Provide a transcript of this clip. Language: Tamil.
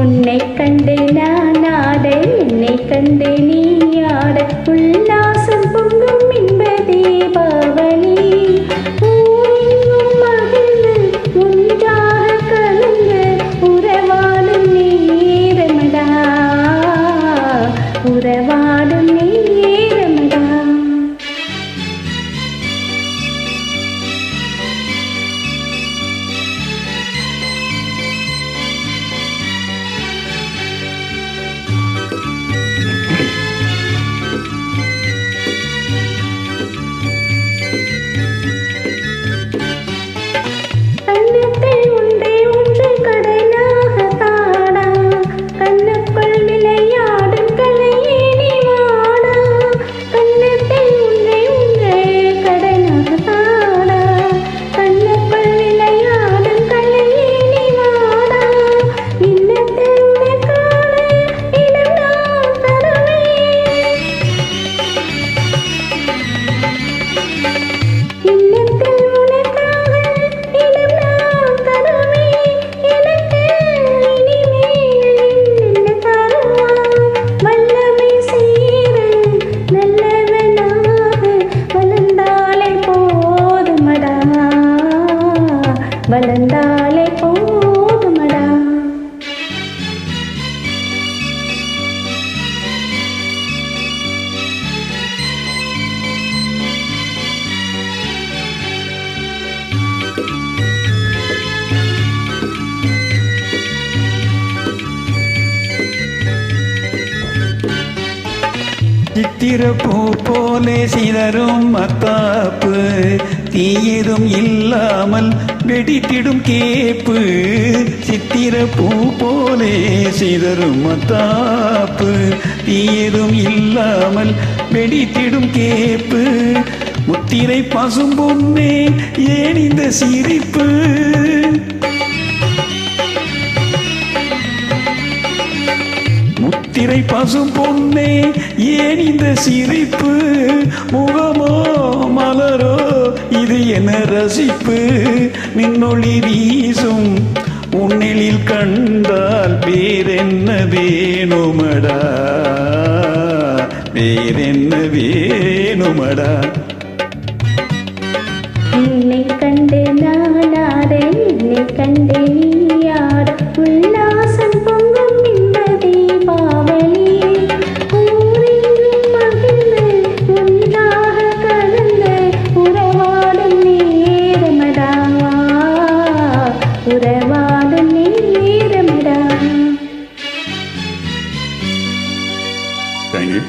உன்னை கண்டு நான் ஆட என்னை கண்டு நீ ஆட உல்லாசம் பொங்கும் இன்ப தீபாவளி ஊரெங்கும் மகிழ்ந்து ஒன்றாக கலந்து உறவாடும் நேரமடா உறவாடும் நேரமடா. வளர்ந்தாலே போதுமடா. சித்திரப்பூ போலே சிதறும் மத்தாப்பு தீயதும் இல்லாமல் வெடித்திடும் கேப்பு. சித்திரப்பூ போலே சிதறும் மத்தாப்பு தீயதும் இல்லாமல் வெடித்திடும் கேப்பு. முத்திரை பசும் பொன்னே ஏன் இந்த சிரிப்பு? முத்திரை பசும் பொன்னே ஏன் இந்த சிரிப்பு? முகமோ மலரோ இது என்ன ரசிப்பு? நின்னொளி வீசும் உன்னிலில் கண்டால் வேறென்ன வேணுமடா வேறென்ன வேணுமடா. என்னை கண்டு நான் ஆட என்னை கண்டு நீ ஆட உல்லாசம் பொங்கும் இன்ப தீபாவளி ஊரெங்கும் மகிழ்ந்து ஒன்றாக கலந்து உறவாடும் நேரமடா உறவாடும் நேரமடா. Thank you.